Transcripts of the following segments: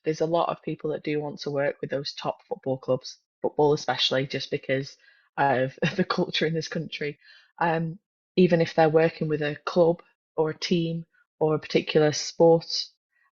there's a lot of people that do want to work with those top football clubs, football especially, just because of the culture in this country. Um, Even if they're working with a club or a team or a particular sport,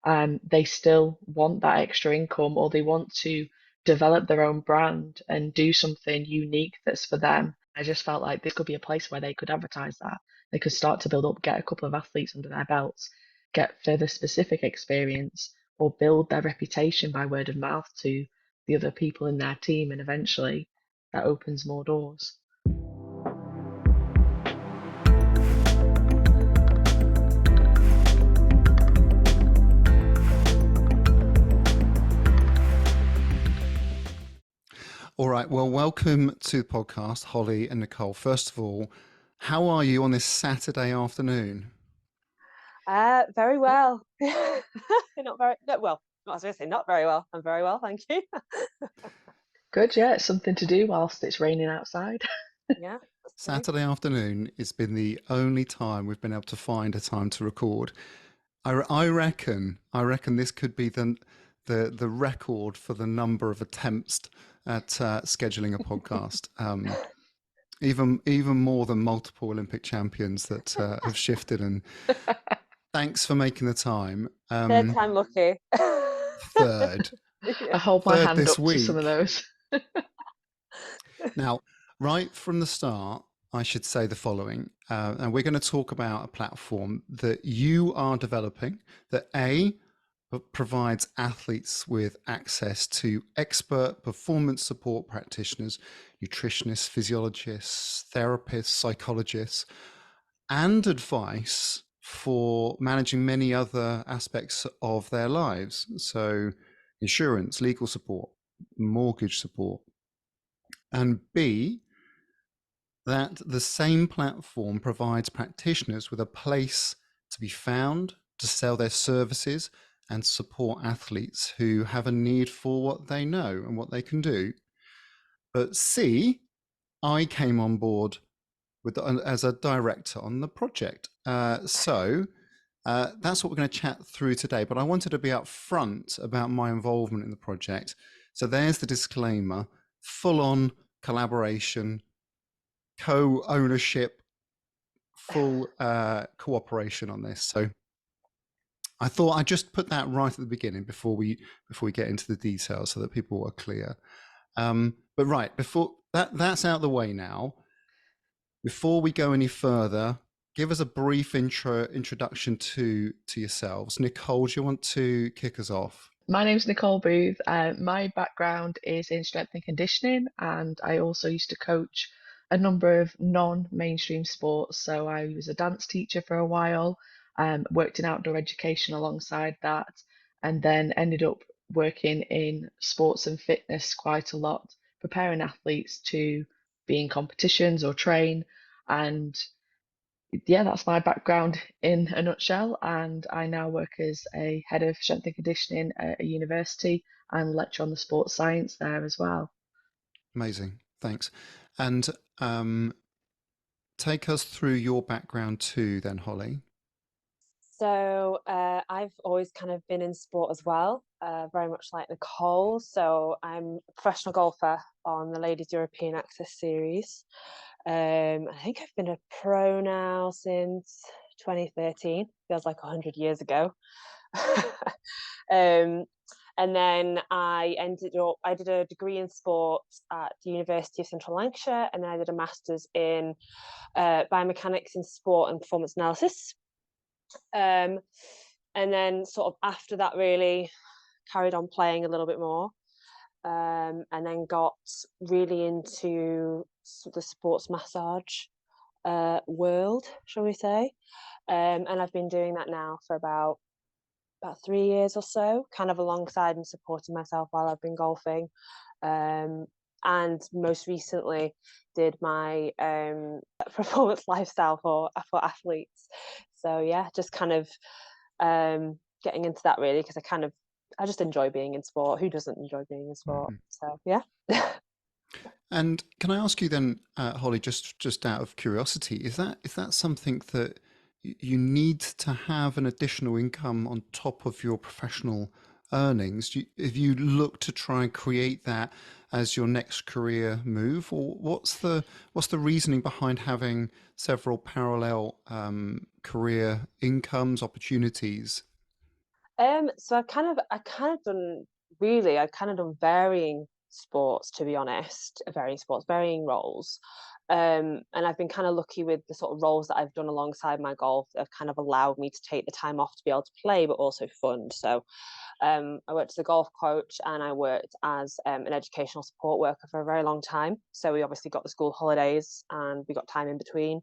they still want that extra income or they want to develop their own brand and do something unique that's for them. I just felt like this could be a place where they could advertise that. They could start to build up, get a couple of athletes under their belts, get further specific experience, or build their reputation by word of mouth to the other people in their team. And eventually that opens more doors. All right. Well, welcome to the podcast, Holly and Nicole. First of all, how are you on this Saturday afternoon? Very well. Not very no, well. I was going to say not very well. I'm very well, thank you. Good, yeah, it's something to do whilst it's raining outside. Yeah, that's true. Saturday afternoon has been the only time we've been able to find a time to record. I reckon this could be the record for the number of attempts at scheduling a podcast. Even more than multiple Olympic champions that have shifted. And thanks for making the time. Third time lucky. Third I hold my hand this up to some of week. those. Now, right from the start, I should say the following, and we're going to talk about a platform that you are developing that provides athletes with access to expert performance support practitioners, nutritionists, physiologists, therapists, psychologists, and advice for managing many other aspects of their lives. So, insurance, legal support, mortgage support. And B, that the same platform provides practitioners with a place to be found, to sell their services, and support athletes who have a need for what they know and what they can do. But C, I came on board as a director on the project. So that's what we're going to chat through today. But I wanted to be upfront about my involvement in the project. So there's the disclaimer: full-on collaboration, co-ownership, full cooperation on this. So I thought I'd just put that right at the beginning before we get into the details, so that people are clear. But right before that's out of the way now. Before we go any further, give us a brief introduction to yourselves. Nicole, do you want to kick us off? My name's Nicole Booth. My background is in strength and conditioning, and I also used to coach a number of non-mainstream sports. So I was a dance teacher for a while, worked in outdoor education alongside that, and then ended up working in sports and fitness quite a lot, preparing athletes to be in competitions or train. And yeah, that's my background in a nutshell. And I now work as a head of strength and conditioning at a university and lecture on the sports science there as well. Amazing, thanks. And take us through your background too, then, Holly. So I've always kind of been in sport as well, very much like Nicole. So I'm a professional golfer on the Ladies European Access Series. I think I've been a pro now since 2013. Feels like 100 years ago. um, and then I did a degree in sport at the University of Central Lancashire, and then I did a master's in biomechanics in sport and performance analysis. And then sort of after that, really carried on playing a little bit more, and then got really into the sports massage world, shall we say. And I've been doing that now for about 3 years or so, kind of alongside and supporting myself while I've been golfing. And most recently did my performance lifestyle for athletes. So yeah, just kind of getting into that really, because I just enjoy being in sport. Who doesn't enjoy being in sport? So yeah. And can I ask you then, Holly, just out of curiosity, is that something that you need to have an additional income on top of your professional earnings, have you looked to try and create that as your next career move, or what's the reasoning behind having several parallel career incomes opportunities? So I've kind of done varying sports, to be honest, varying roles. And I've been kind of lucky with the sort of roles that I've done alongside my golf that have kind of allowed me to take the time off to be able to play, but also fund. So I worked as a golf coach and I worked as an educational support worker for a very long time. So we obviously got the school holidays and we got time in between,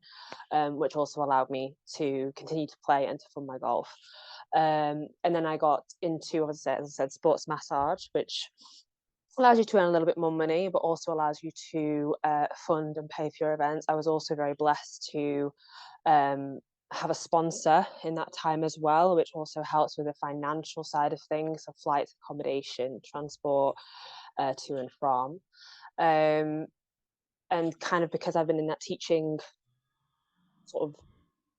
which also allowed me to continue to play and to fund my golf. And then I got into, as I said, sports massage, which allows you to earn a little bit more money, but also allows you to fund and pay for your events. I was also very blessed to have a sponsor in that time as well, which also helps with the financial side of things, so flights, accommodation, transport to and from. And kind of because I've been in that teaching sort of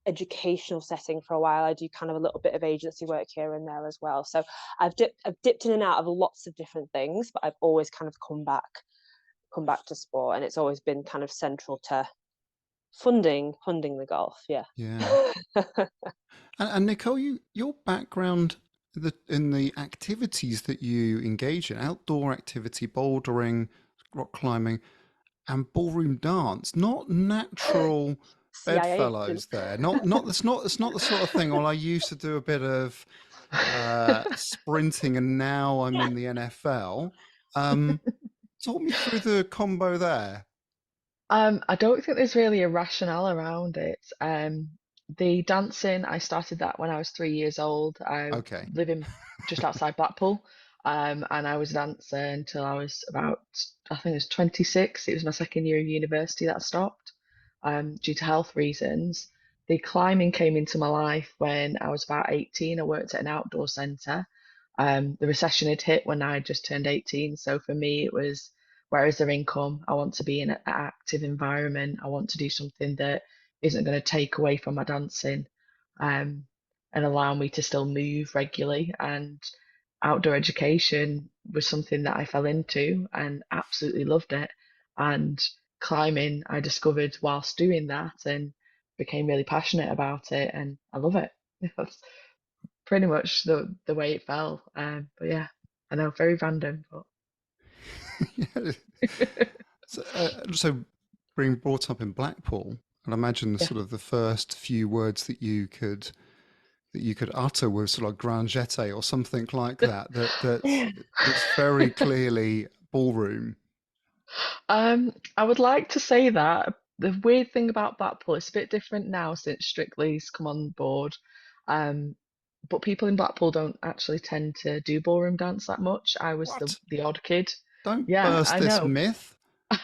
educational setting for a while, I do kind of a little bit of agency work here and there as well. So I've dipped in and out of lots of different things, but I've always kind of come back to sport, and it's always been kind of central to funding the golf. Yeah. Yeah. And Nicole, your background in the activities that you engage in, outdoor activity, bouldering, rock climbing, and ballroom dance, not natural CIA agent. bedfellows there. It's not the sort of thing. Well, I used to do a bit of sprinting, and now I'm in the NFL. Um, Talk me through the combo there. I don't think there's really a rationale around it. The dancing, I started that when I was 3 years old. I Okay. live in just outside Blackpool, and I was a dancer until I was about, I think it was 26. It was my second year of university that I stopped, due to health reasons. The climbing came into my life when I was about 18. I worked at an outdoor centre. The recession had hit when I had just turned 18, so for me it was, where is their income? I want to be in an active environment. I want to do something that isn't going to take away from my dancing, um, and allow me to still move regularly. And outdoor education was something that I fell into and absolutely loved it. And climbing, I discovered whilst doing that and became really passionate about it, and I love it. That's pretty much the way it fell. But yeah, I know, very random, but Yeah. So being brought up in Blackpool, and I imagine the yeah. sort of the first few words that you could utter were sort of like grand jeté or something like that. That's very clearly ballroom. I would like to say that. The weird thing about Blackpool, it's a bit different now since Strictly's come on board. Um, but people in Blackpool don't actually tend to do ballroom dance that much. I was the What? the odd kid. Don't Yeah, burst I this know. myth.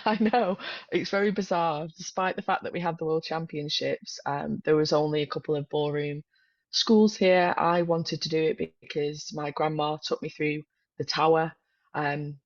I know. It's very bizarre. Despite the fact that we had the World Championships, there was only a couple of ballroom schools here. I wanted to do it because my grandma took me through the tower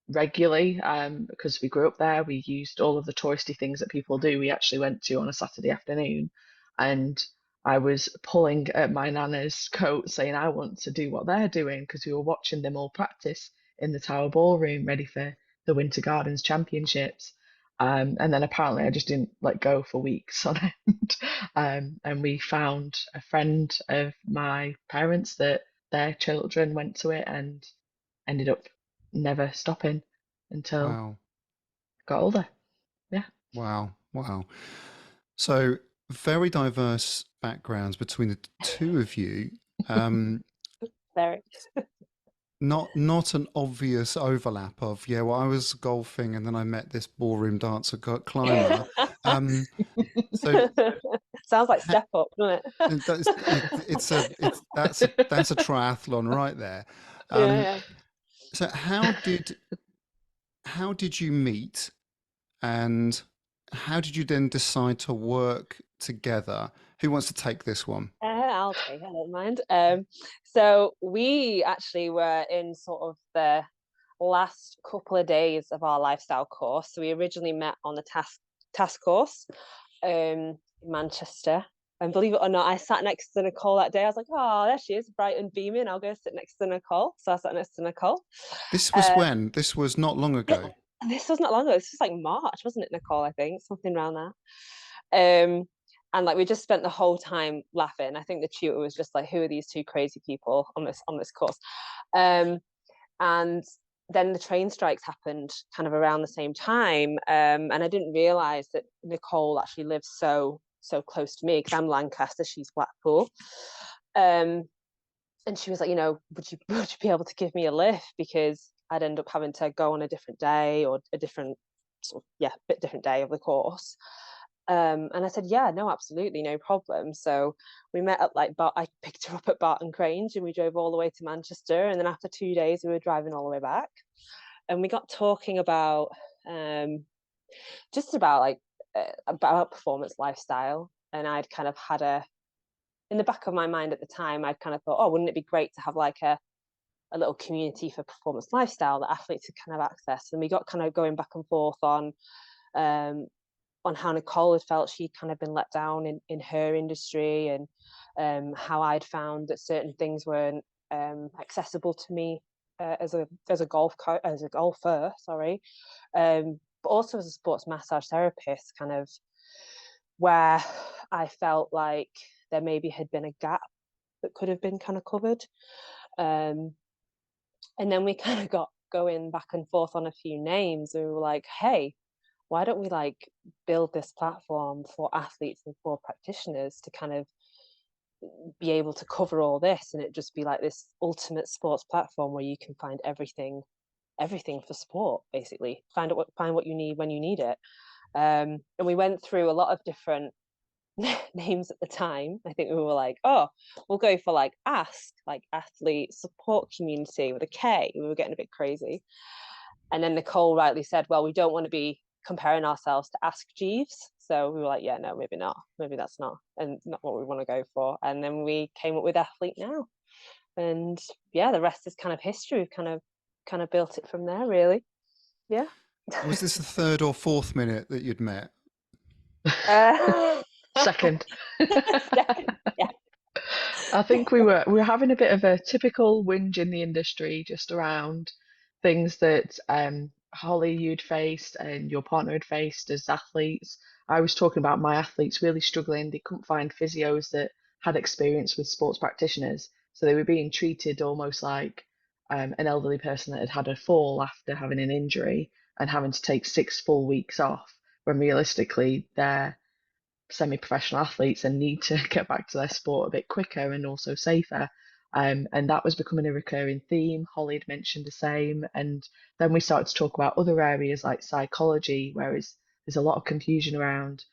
regularly, because we grew up there. We used all of the touristy things that people do. We actually went to on a Saturday afternoon, and I was pulling at my nana's coat saying I want to do what they're doing because we were watching them all practice in the Tower Ballroom ready for the Winter Gardens Championships. And then apparently I just didn't let go for weeks on end. And we found a friend of my parents that their children went to it and ended up never stopping until Wow. I got older. Yeah. Wow. Wow. So very diverse backgrounds between the two of you. Um, There. not an obvious overlap of, yeah, well, I was golfing and then I met this ballroom dancer climber. Um, so Sounds like ha- Step Up, doesn't it? that's a triathlon right there. Yeah, Um, yeah. so how did you meet, and how did you then decide to work together? Who wants to take this one? I'll take it, I don't mind. So we actually were in sort of the last couple of days of our lifestyle course. So we originally met on the task course in Manchester. And believe it or not, I sat next to Nicole that day. I was like, oh, there she is, bright and beaming. I'll go sit next to Nicole. So I sat next to Nicole. This was Uh, when? This was not long ago. this was not long ago. This was like March, wasn't it, Nicole? I think something around there. And like we just spent the whole time laughing. I think the tutor was just like, who are these two crazy people on this course? And then the train strikes happened kind of around the same time, and I didn't realize that Nicole actually lives so close to me, because I'm Lancaster, she's Blackpool. And she was like, would you be able to give me a lift, because I'd end up having to go on a different day, or a different bit different day of the course. And I said, yeah, no, absolutely, no problem. So we met at I picked her up at Barton Grange, and we drove all the way to Manchester. And then after 2 days, we were driving all the way back. And we got talking about just about performance lifestyle. And I'd kind of had in the back of my mind at the time, I'd kind of thought, oh, wouldn't it be great to have like a little community for performance lifestyle that athletes could kind of access? And we got kind of going back and forth on how Nicole had felt she'd kind of been let down in her industry, and how I'd found that certain things weren't accessible to me as a golfer, sorry, but also as a sports massage therapist, kind of where I felt like there maybe had been a gap that could have been kind of covered. And then we kind of got going back and forth on a few names, and we were like, hey, why don't we like build this platform for athletes and for practitioners to kind of be able to cover all this, and it just be like this ultimate sports platform where you can find everything for sport, basically find what you need when you need it. And we went through a lot of different names at the time. I think we were like, oh, we'll go for like like athlete support community with a K. We were getting a bit crazy. And then Nicole rightly said, well, we don't want to be comparing ourselves to Ask Jeeves. So we were like, yeah, no, maybe not. Maybe that's not what we want to go for. And then we came up with Athlete Now. And yeah, the rest is kind of history. We've kind of built it from there, really. Yeah. Was this the third or fourth minute that you'd met? Second. Second, yeah. I think we were having a bit of a typical whinge in the industry, just around things that Holly, you'd faced and your partner had faced as athletes. I was talking about my athletes really struggling. They couldn't find physios that had experience with sports practitioners, so they were being treated almost like an elderly person that had had a fall after having an injury and having to take 6 full weeks off, when realistically they're semi-professional athletes and need to get back to their sport a bit quicker and also safer. And that was becoming a recurring theme. Holly had mentioned the same. And then we started to talk about other areas like psychology, whereas there's a lot of confusion around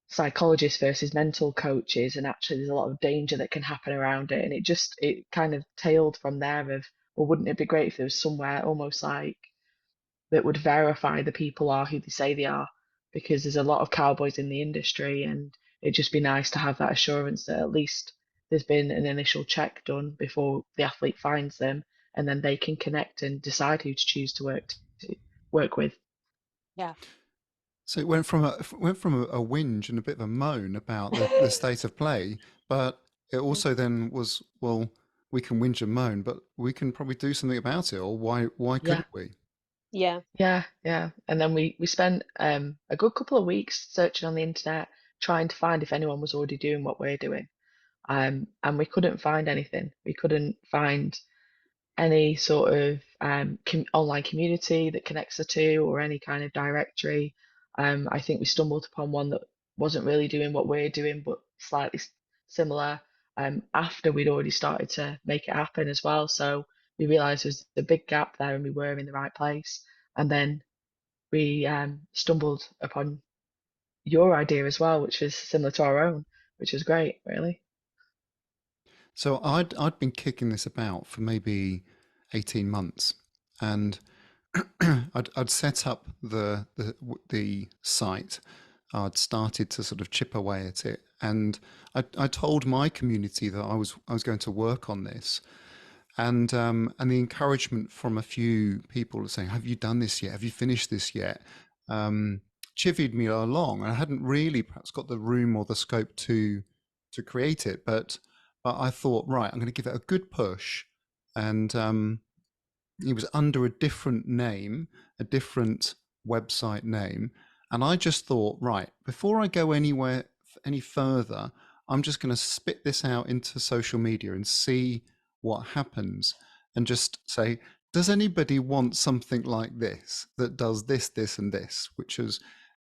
psychologists versus mental coaches, and actually there's a lot of danger that can happen around it. And it kind of tailed from there of, well, wouldn't it be great if there was somewhere almost like that would verify the people are who they say they are, because there's a lot of cowboys in the industry, and it'd just be nice to have that assurance that at least there's been an initial check done before the athlete finds them, and then they can connect and decide who to choose to work with. Yeah. So it went from a whinge and a bit of a moan about the state of play, but it also then was, well, we can whinge and moan, but we can probably do something about it, or why Yeah, couldn't we? Yeah. yeah. And then we spent a good couple of weeks searching on the internet, trying to find if anyone was already doing what we're doing. And we couldn't find anything. We couldn't find any sort of online community that connects the two, or any kind of directory. I think we stumbled upon one that wasn't really doing what we're doing, but slightly similar. After we'd already started to make it happen as well, so we realised there was a big gap there, and we were in the right place. And then we stumbled upon your idea as well, which was similar to our own, which was great, really. So I'd been kicking this about for maybe 18 months, and I'd set up the site. I'd started to sort of chip away at it, and I told my community that I was going to work on this, and the encouragement from a few people saying, "Have you done this yet? Have you finished this yet?" Um, chivied me along, and I hadn't really perhaps got the room or the scope to to create it, but I thought, right, I'm going to give it a good push, and it was under a different name, a different website name, and I just thought, right, before I go anywhere any further, I'm just going to spit this out into social media and see what happens, and just say, does anybody want something like this that does this, this, and this, which is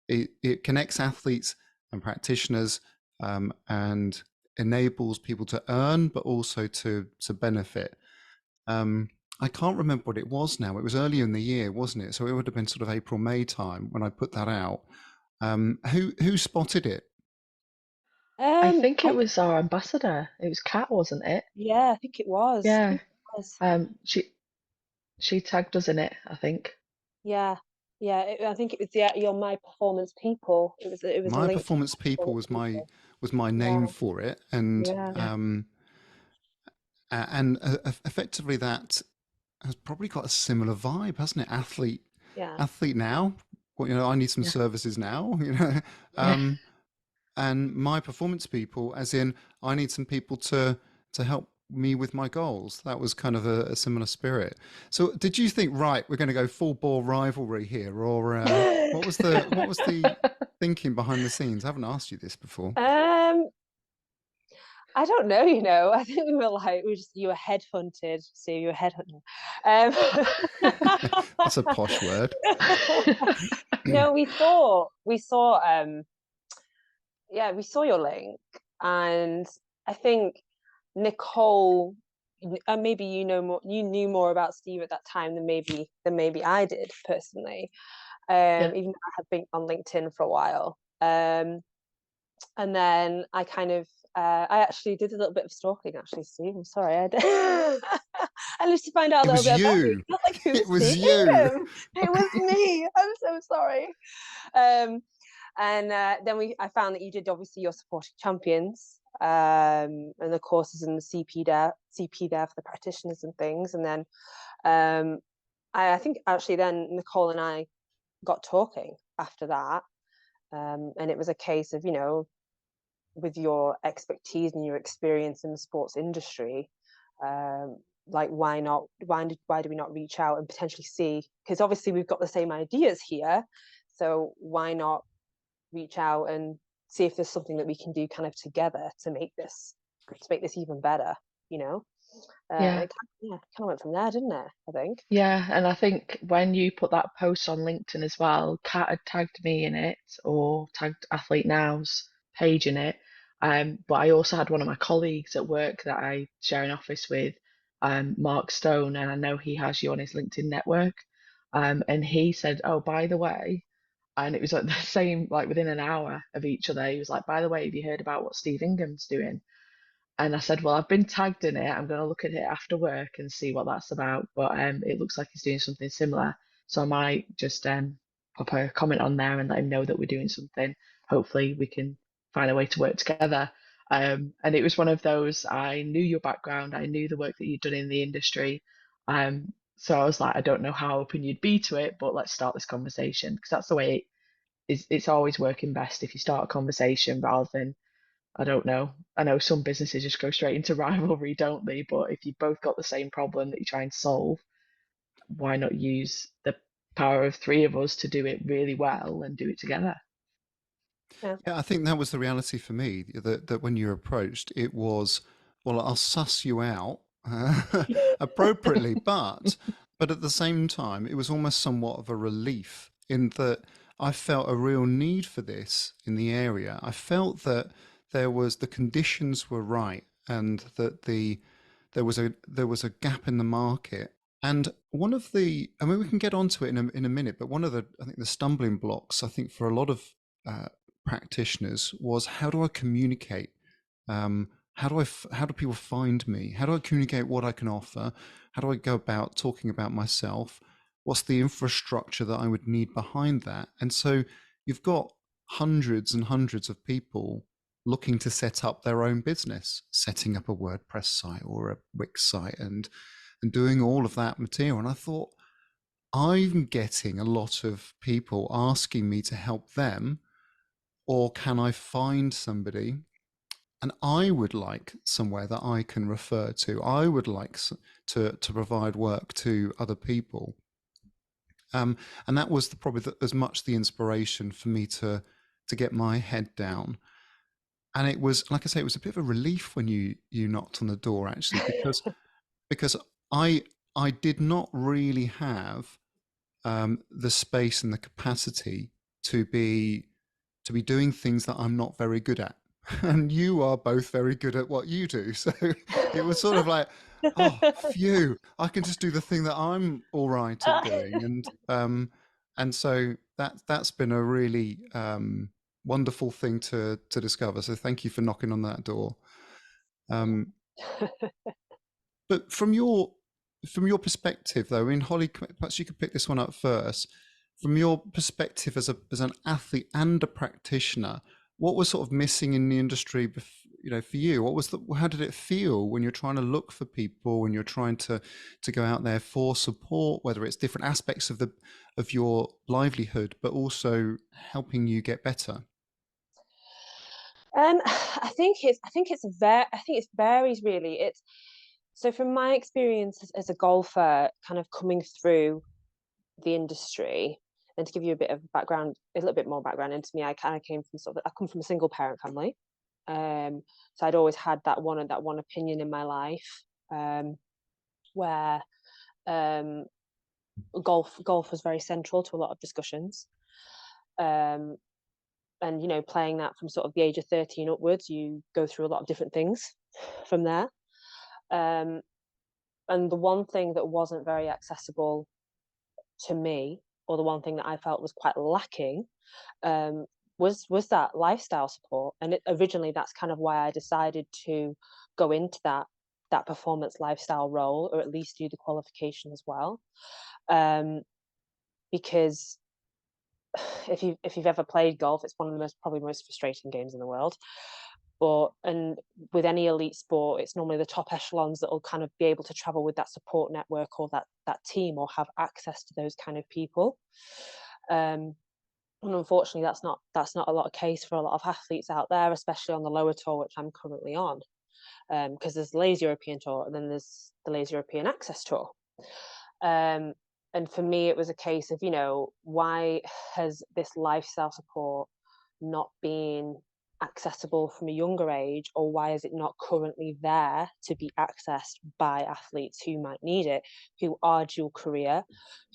it connects athletes and practitioners, and enables people to earn, but also to benefit. Um, I can't remember what it was now. It was earlier in the year, wasn't it? So it would have been sort of April, May time when I put that out. Who spotted it? I think it I, was our ambassador. It was Kat, wasn't it? yeah, I think it was. I Yeah. think it was. She tagged us in it, I think. Yeah, yeah. I think it was your My Performance People. It was a My link to Performance My People Performance People. was my Yeah, name for it, and yeah, Yeah. effectively that has probably got a similar vibe, hasn't it? yeah. Athlete now. Well, I need some Yeah. services now. Yeah. Um, and my performance people, as in I need some people to help me with my goals. That was kind of a similar spirit. So did you think, right, we're going to go full bore rivalry here, or what was the thinking behind the scenes? I haven't asked you this before. Um, I don't know, I think we were like, you were headhunted, so you were headhunting. That's a posh word. No, we saw your link, and I think Nicole, maybe you knew more about Steve at that time than maybe I did personally. Yeah. Even though I had been on LinkedIn for a while. And then I actually did a little bit of stalking, actually, Steve. I'm sorry. I did. I used to find out a It little was bit about you. you. I was like, It who's was Steve you. Ingham? It was me. I'm so sorry. Um, and then I found that you did obviously your supporting champions, and the courses in the CP there for the practitioners and things. And then I think actually then Nicole and I got talking after that. And it was a case of, with your expertise and your experience in the sports industry, like why do we not reach out and potentially see, because obviously we've got the same ideas here, so why not reach out and see if there's something that we can do kind of together to make this even better, you know and Yeah. it kind of went from there, didn't it, I think. Yeah, and I think when you put that post on LinkedIn as well, Kat had tagged me in it or tagged Athlete Now's page in it. But I also had one of my colleagues at work that I share an office with, Mark Stone, and I know he has you on his LinkedIn network. And he said, "Oh, by the way," and it was like the same, like within an hour of each other. He was like, "By the way, have you heard about what Steve Ingham's doing?" And I said, well, I've been tagged in it. I'm going to look at it after work and see what that's about. But it looks like he's doing something similar. So I might just pop a comment on there and let him know that we're doing something. Hopefully, we can find a way to work together. And it was one of those, I knew your background, I knew the work that you'd done in the industry. So I was like, I don't know how open you'd be to it, but let's start this conversation because that's the way it's always working best if you start a conversation rather than I don't know. I know some businesses just go straight into rivalry, don't they? But if you've both got the same problem that you're trying to solve, why not use the power of three of us to do it really well and do it together? Yeah. Yeah, I think that was the reality for me. That when you were approached, it was, well, I'll suss you out appropriately, but at the same time, it was almost somewhat of a relief in that I felt a real need for this in the area. I felt that the conditions were right, and that there was a gap in the market. And one of I mean, we can get onto it in a minute, but one of I think the stumbling blocks, I think, for a lot of uh, practitioners was, how do I communicate? How do people find me? How do I communicate what I can offer? How do I go about talking about myself? What's the infrastructure that I would need behind that? And so you've got hundreds and hundreds of people looking to set up their own business, setting up a WordPress site or a Wix site, and doing all of that material. And I thought, I'm getting a lot of people asking me to help them, or can I find somebody and I would like somewhere that I can refer to. I would like to provide work to other people. And that was probably as much the inspiration for me to get my head down. And it was, like I say, it was a bit of a relief when you knocked on the door, actually, because I I did not really have the space and the capacity to be doing things that I'm not very good at. And you are both very good at what you do. So it was sort of like, oh, phew, I can just do the thing that I'm all right at doing. And so that's been a really wonderful thing to discover. So thank you for knocking on that door. Um, but from your perspective, though, I mean, Holly, perhaps you could pick this one up first. From your perspective as an athlete and a practitioner, what was sort of missing in the industry, for you? How did it feel when you're trying to look for people, when you're trying to go out there for support, whether it's different aspects of your livelihood, but also helping you get better? I think it varies really. It's so from my experience as a golfer, kind of coming through the industry, and to give you a bit of background, a little bit more background into me, I kind of came from I come from a single parent family. So I'd always had that one opinion in my life, where um, golf was very central to a lot of discussions. Um, and playing that from sort of the age of 13 upwards, you go through a lot of different things from there. Um, and the one thing that wasn't very accessible to me, or the one thing that I felt was quite lacking, um, was that lifestyle support. And originally, that's kind of why I decided to go into that performance lifestyle role, or at least do the qualification as well. Because if you've ever played golf, it's one of the probably most frustrating games in the world. And with any elite sport, it's normally the top echelons that will kind of be able to travel with that support network, or that team, or have access to those kind of people. And unfortunately, that's not a lot of case for a lot of athletes out there, especially on the lower tour, which I'm currently on. Because there's the Ladies European Tour, and then there's the Ladies European Access Tour. Um, and for me, it was a case of, why has this lifestyle support not been accessible from a younger age, or why is it not currently there to be accessed by athletes who might need it, who are dual career,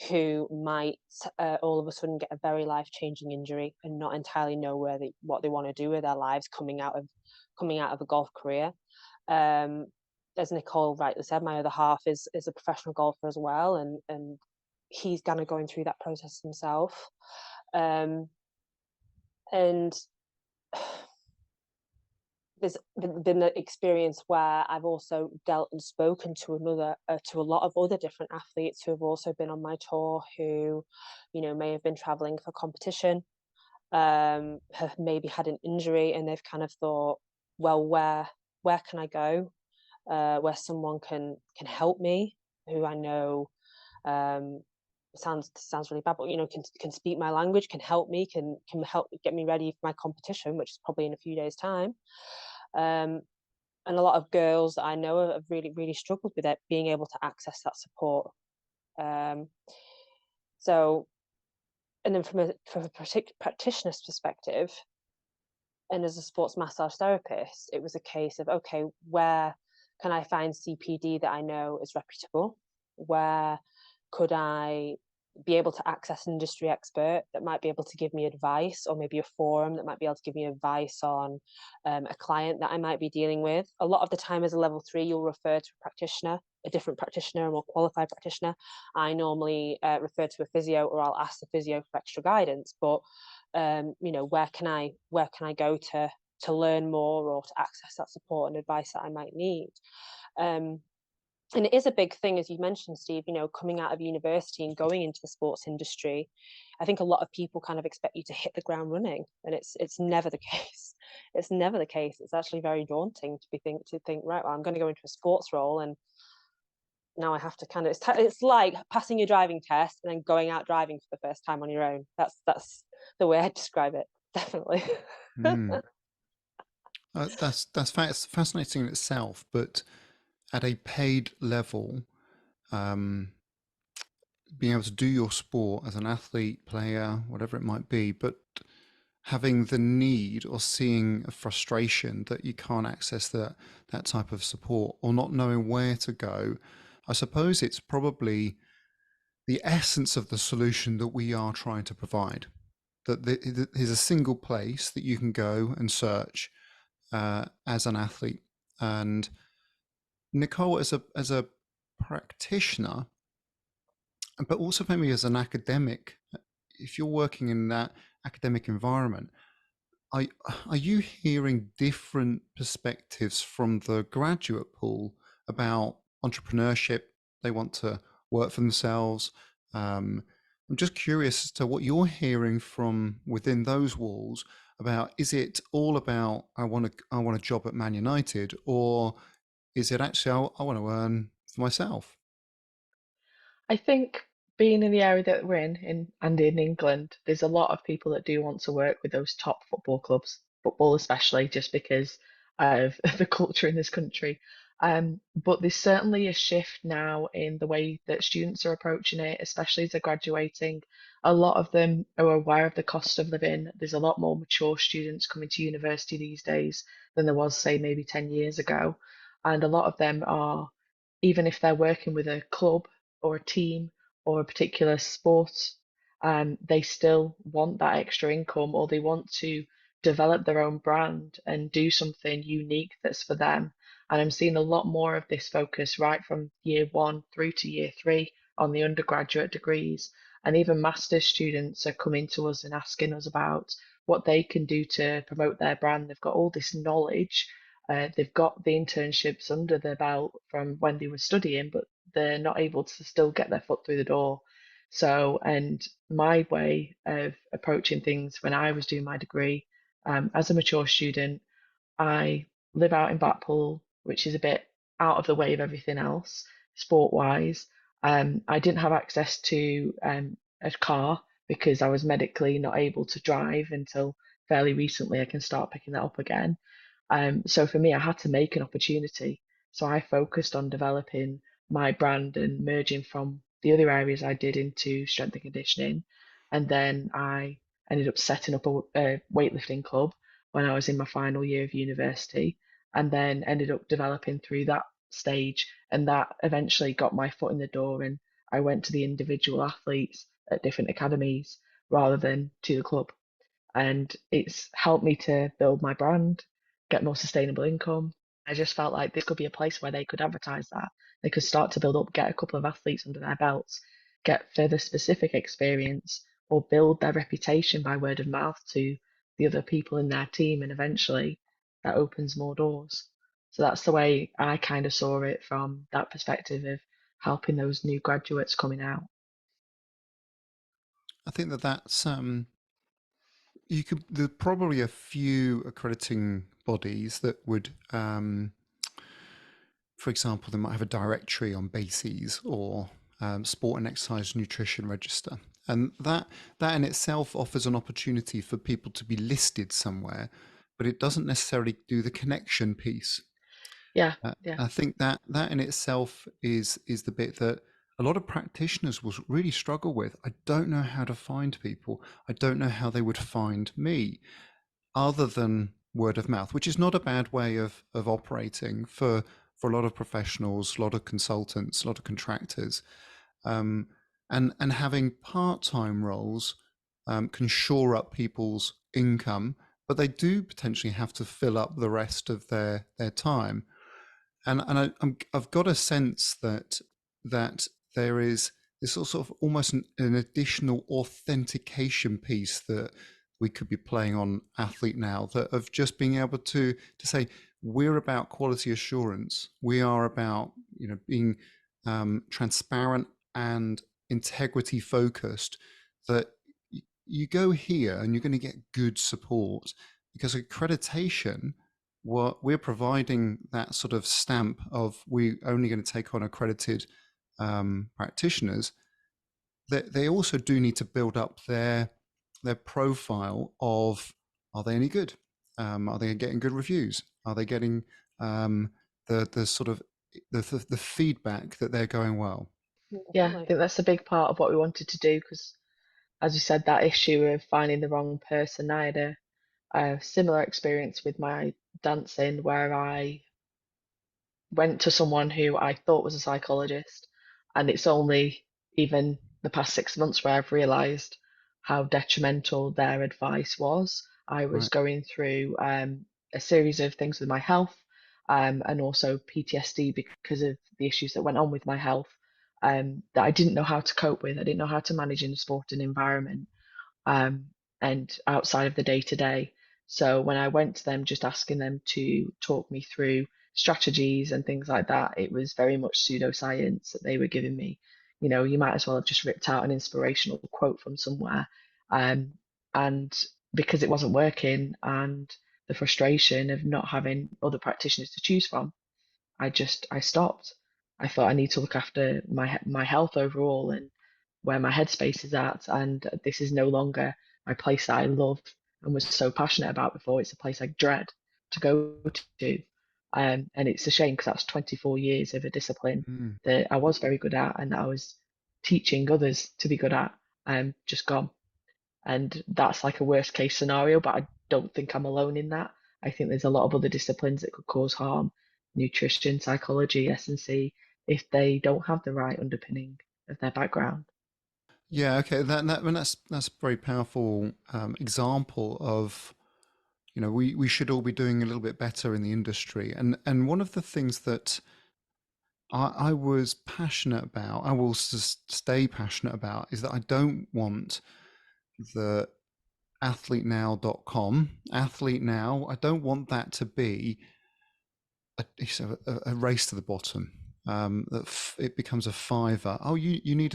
who might all of a sudden get a very life-changing injury and not entirely know what they want to do with their lives coming out of a golf career. As Nicole rightly said, my other half is a professional golfer as well, and he's kind of going through that process himself. And there's been the experience where I've also dealt and spoken to a lot of other different athletes who have also been on my tour, who, may have been traveling for competition, have maybe had an injury, and they've kind of thought, well, where can I go, where someone can help me, who I know, sounds really bad, but can speak my language, can help me, can help get me ready for my competition, which is probably in a few days' time. And a lot of girls that I know have really, really struggled with it, being able to access that support. So, and then from a practitioner's perspective, and as a sports massage therapist, it was a case of, okay, where can I find CPD that I know is reputable? Where could I be able to access an industry expert that might be able to give me advice, or maybe a forum that might be able to give me advice on a client that I might be dealing with? A lot of the time as a level 3, you'll refer to a practitioner, a different practitioner, a more qualified practitioner. I normally refer to a physio, or I'll ask the physio for extra guidance. But where can I go to learn more, or to access that support and advice that I might need? And it is a big thing, as you mentioned, Steve, coming out of university and going into the sports industry. I think a lot of people kind of expect you to hit the ground running, and it's never the case. It's never the case. It's actually very daunting to think, right, well, I'm going to go into a sports role, and now I have to kind of, it's like passing your driving test and then going out driving for the first time on your own. That's the way I describe it, definitely. Mm. Fascinating in itself, but at a paid level, um, being able to do your sport as an athlete, player, whatever it might be, but having the need or seeing a frustration that you can't access that type of support or not knowing where to go, I suppose it's probably the essence of the solution that we are trying to provide. That there's a single place that you can go and search as an athlete. And Nicole, as a practitioner, but also maybe as an academic, if you're working in that academic environment, are, are you hearing different perspectives from the graduate pool about entrepreneurship? They want to work for themselves. I'm just curious as to what you're hearing from within those walls about. Is it all about I want a job at Man United, or is it actually I want to earn for myself? I think being in the area that we're and in England, there's a lot of people that do want to work with those top football clubs, football especially, just because of the culture in this country. But there's certainly a shift now in the way that students are approaching it, especially as they're graduating. A lot of them are aware of the cost of living. There's a lot more mature students coming to university these days than there was, say, maybe 10 years ago. And a lot of them are, even if they're working with a club or a team or a particular sport, they still want that extra income or they want to develop their own brand and do something unique that's for them. And I'm seeing a lot more of this focus right from year one through to year three on the undergraduate degrees. And even master's students are coming to us and asking us about what they can do to promote their brand. They've got all this knowledge, they've got the internships under their belt from when they were studying, but they're not able to still get their foot through the door. So, and my way of approaching things when I was doing my degree, as a mature student, I live out in Blackpool, which is a bit out of the way of everything else, sport wise. I didn't have access to a car because I was medically not able to drive until fairly recently. I can start picking that up again. So for me, I had to make an opportunity. So I focused on developing my brand and merging from the other areas I did into strength and conditioning. And then I ended up setting up a weightlifting club when I was in my final year of university, and then ended up developing through that stage. And that eventually got my foot in the door. And I went to the individual athletes at different academies rather than to the club, and it's helped me to build my brand, get more sustainable income. I just felt like this could be a place where they could advertise that. They could start to build up, get a couple of athletes under their belts, get further specific experience, or build their reputation by word of mouth to the other people in their team. And eventually that opens more doors. So that's the way I kind of saw it from that perspective of helping those new graduates coming out. I think that's you could. There's probably a few accrediting bodies that would, for example, they might have a directory on bases or sport and exercise nutrition register, and that in itself offers an opportunity for people to be listed somewhere, but it doesn't necessarily do the connection piece. Yeah, yeah. I think that in itself is the bit that a lot of practitioners will really struggle with. I don't know how to find people. I don't know how they would find me other than word of mouth, which is not a bad way of operating for a lot of professionals, a lot of consultants, a lot of contractors, um, and having part-time roles can shore up people's income, but they do potentially have to fill up the rest of their time. I've got a sense that there is this sort of almost an additional authentication piece that we could be playing on athlete now, that of just being able to say we're about quality assurance, we are about being transparent and integrity focused, that you go here and you're going to get good support because accreditation, what we're providing that sort of stamp of we're only going to take on accredited practitioners, that they also do need to build up their profile of, are they any good? Are they getting good reviews? Are they getting the sort of the feedback that they're going well? Yeah, I Definitely. think that's a big part of what we wanted to do because, as you said, that issue of finding the wrong person. I had a similar experience with my dancing where I went to someone who I thought was a psychologist, and it's only even the past 6 months where I've realised how detrimental their advice was. I was Right. going through a series of things with my health, and also PTSD because of the issues that went on with my health, that I didn't know how to cope with. I didn't know how to manage in a sporting environment, um, and outside of the day to day. So when I went to them, just asking them to talk me through strategies and things like that, it was very much pseudoscience that they were giving me. You know, you might as well have just ripped out an inspirational quote from somewhere. And because it wasn't working, and the frustration of not having other practitioners to choose from, I stopped. I thought I need to look after my health overall and where my headspace is at. And this is no longer my place that I love and was so passionate about before. It's a place I dread to go to. And it's a shame because that's 24 years of a discipline Mm. that I was very good at and that I was teaching others to be good at, just gone. And that's like a worst case scenario, but I don't think I'm alone in that. I think there's a lot of other disciplines that could cause harm, nutrition, psychology, S&C, if they don't have the right underpinning of their background. Yeah. Okay. And that's a very powerful example of, we should all be doing a little bit better in the industry. And one of the things that I was passionate about, I will stay passionate about, is that I don't want the athletenow.com, athlete now, I don't want that to be a race to the bottom. It becomes a fiver. Oh, you need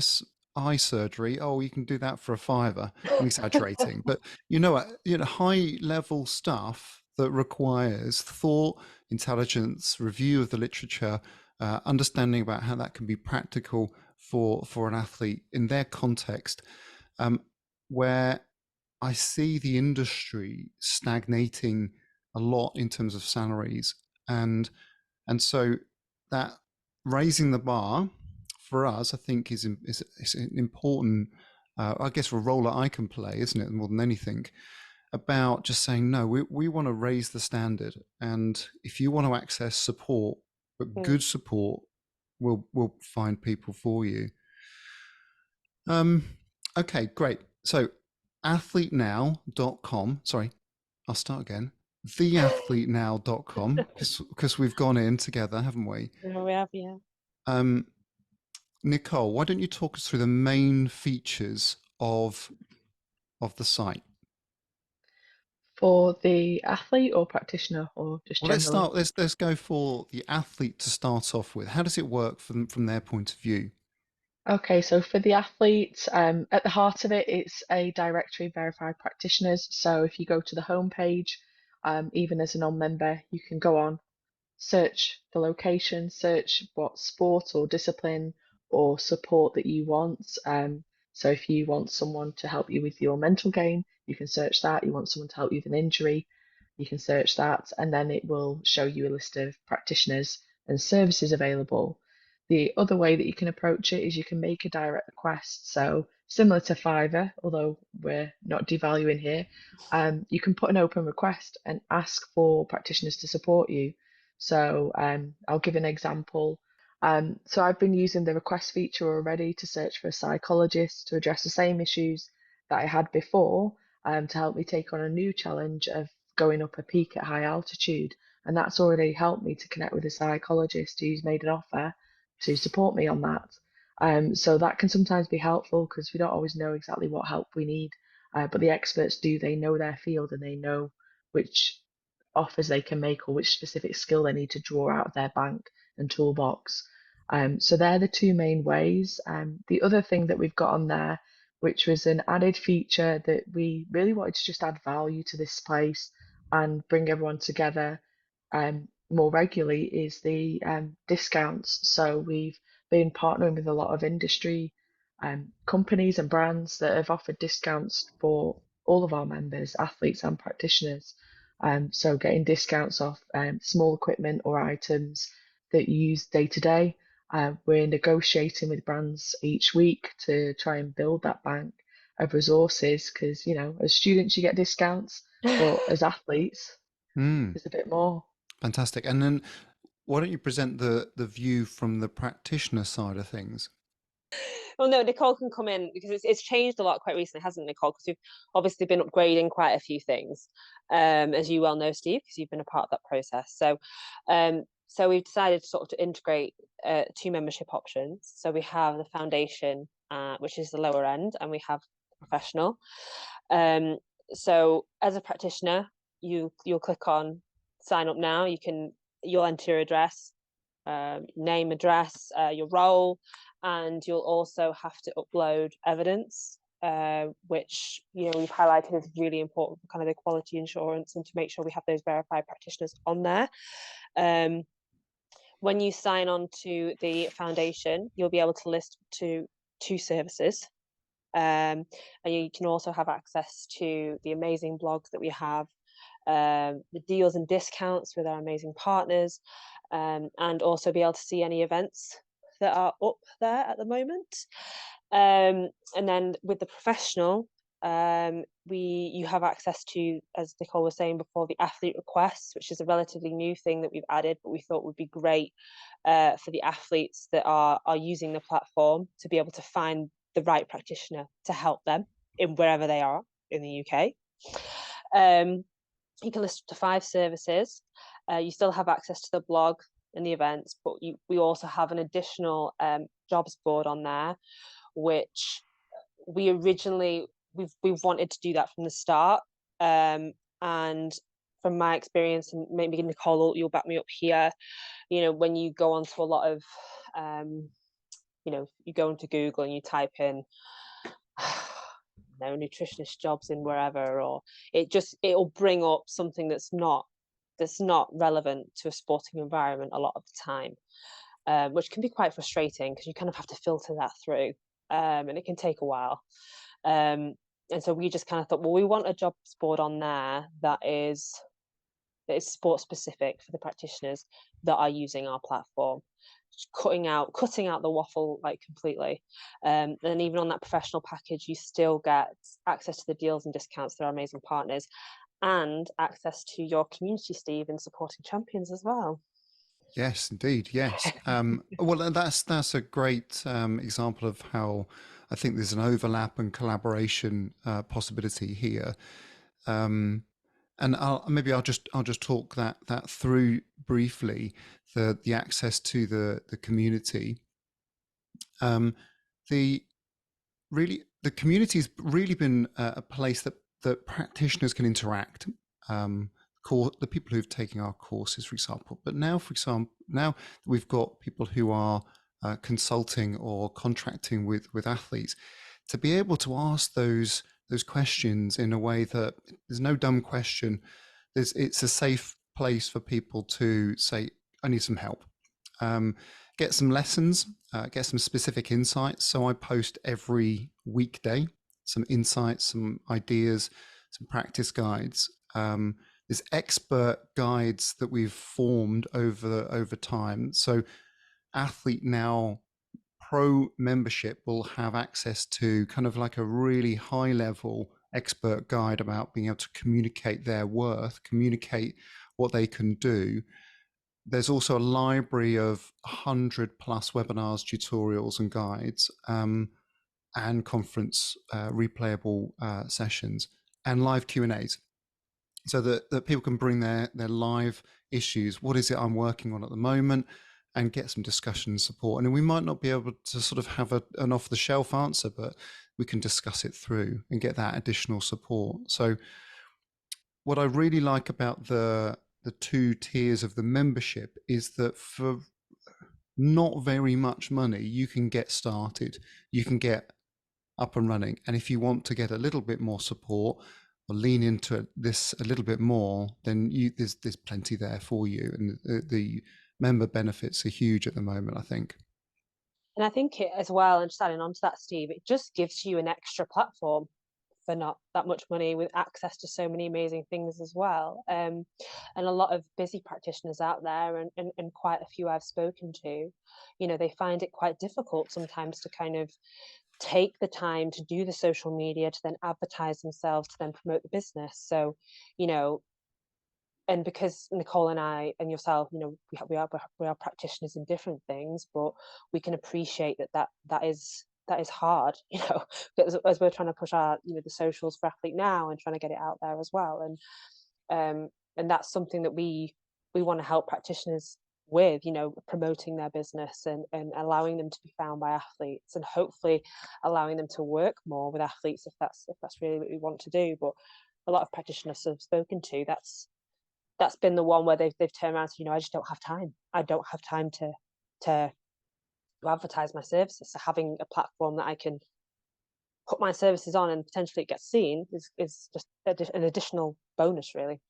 eye surgery. Oh, you can do that for a fiver. I'm exaggerating, but high level stuff that requires thought, intelligence, review of the literature, understanding about how that can be practical for an athlete in their context, where I see the industry stagnating a lot in terms of salaries, and and so that raising the bar for us, I think, is an important, I guess, a role that I can play, isn't it? More than anything, about just saying no. We want to raise the standard, and if you want to access support, but Mm. good support, we'll find people for you. Okay, great. So athletenow.com. Sorry, I'll start again. Theathletenow.com, because we've gone in together, haven't we? Yeah, we have, yeah. Um, Nicole, why don't you talk us through the main features of the site? For the athlete or practitioner or just Well, let's generally? start. Let's go for the athlete to start off with. How does it work from their point of view? Okay, so for the athlete, at the heart of it, it's a directory of verified practitioners. So if you go to the homepage, even as a non-member, you can go on, search the location, search what sport or discipline or support that you want. So if you want someone to help you with your mental game, you can search that. You want someone to help you with an injury, you can search that, and then it will show you a list of practitioners and services available. The other way that you can approach it is you can make a direct request. So similar to Fiverr, although we're not devaluing here, you can put an open request and ask for practitioners to support you. So I'll give an example. So I've been using the request feature already to search for a psychologist to address the same issues that I had before, to help me take on a new challenge of going up a peak at high altitude. And that's already helped me to connect with a psychologist who's made an offer to support me on that. So that can sometimes be helpful because we don't always know exactly what help we need, but the experts do. They know their field and they know which offers they can make or which specific skill they need to draw out of their bank and toolbox. So they're the two main ways. The other thing that we've got on there, which was an added feature that we really wanted to just add value to this place and bring everyone together more regularly, is the discounts. So we've been partnering with a lot of industry companies and brands that have offered discounts for all of our members, athletes and practitioners. So getting discounts off small equipment or items that you use day to day. We're negotiating with brands each week to try and build that bank of resources because, as students, you get discounts, but as athletes, Mm, there's a bit more. fantastic. And then why don't you present the view from the practitioner side of things? Well, no, Nicole can come in because it's changed a lot quite recently, hasn't it, Nicole? Because we've obviously been upgrading quite a few things, as you well know, Steve, because you've been a part of that process. So we've decided sort of to integrate two membership options. So we have the foundation, which is the lower end, and we have professional. So as a practitioner, you'll click on sign up now. You'll enter your address, name, address, your role, and you'll also have to upload evidence, which we've highlighted is really important for kind of the quality assurance and to make sure we have those verified practitioners on there. When you sign on to the foundation, you'll be able to list to two services. And you can also have access to the amazing blogs that we have, the deals and discounts with our amazing partners, and also be able to see any events that are up there at the moment. And then with the professional, you have access to, as Nicole was saying before, the athlete requests, which is a relatively new thing that we've added, but we thought would be great for the athletes that are using the platform to be able to find the right practitioner to help them in wherever they are in the UK. You can list up to 5 services. You still have access to the blog and the events, but we also have an additional jobs board on there, which we've wanted to do that from the start. And from my experience, and maybe Nicole, you'll back me up here, when you go onto a lot of you go into Google and you type in nutritionist jobs in wherever, or it'll bring up something that's not relevant to a sporting environment a lot of the time, which can be quite frustrating because you kind of have to filter that through, and it can take a while. And so we just kind of thought, well, we want a jobs board on there that is sport specific for the practitioners that are using our platform, cutting out the waffle like completely. And even on that professional package, you still get access to the deals and discounts that are amazing partners, and access to your community, Steve, in supporting champions as well. Yes, indeed. Yes. Well, that's a great example of how I think there's an overlap and collaboration possibility here. And I'll just talk that through briefly. The access to the community. The the community has really been a place that practitioners can interact. The people who've taken our courses, for example, but now, now we've got people who are consulting or contracting with athletes, to be able to ask those questions in a way that there's no dumb question. It's a safe place for people to say, "I need some help." Get some lessons, get some specific insights. So I post every weekday some insights, some ideas, some practice guides. There's expert guides that we've formed over time. So Athlete Now Pro membership will have access to kind of like a really high level expert guide about being able to communicate their worth, communicate what they can do. There's also a library of 100 plus webinars, tutorials, and guides, and conference replayable sessions, and live Q&As, so that people can bring their live issues. What is it I'm working on at the moment? And get some discussion and support. And we might not be able to sort of have an off-the-shelf answer, but we can discuss it through and get that additional support. So what I really like about the 2 tiers of the membership is that for not very much money, you can get started, you can get up and running. And if you want to get a little bit more support or lean into this a little bit more, then there's plenty there for you. And the member benefits are huge at the moment, I think. And I think it as well, and just adding on to that, Steve, it just gives you an extra platform for not that much money, with access to so many amazing things as well. And a lot of busy practitioners out there, and quite a few I've spoken to, they find it quite difficult sometimes to kind of take the time to do the social media, to then advertise themselves, to then promote the business. So, you know, and because Nicole and I and yourself, we are practitioners in different things, but we can appreciate that is hard, as we're trying to push our, the socials for Athlete Now and trying to get it out there as well. And that's something that we want to help practitioners with, promoting their business, and allowing them to be found by athletes, and hopefully allowing them to work more with athletes if that's really what we want to do. But a lot of practitioners I've spoken to, that's been the one where they've turned around and said, I just don't have time. I don't have time to advertise my services. So having a platform that I can put my services on and potentially it gets seen is just an additional bonus, really.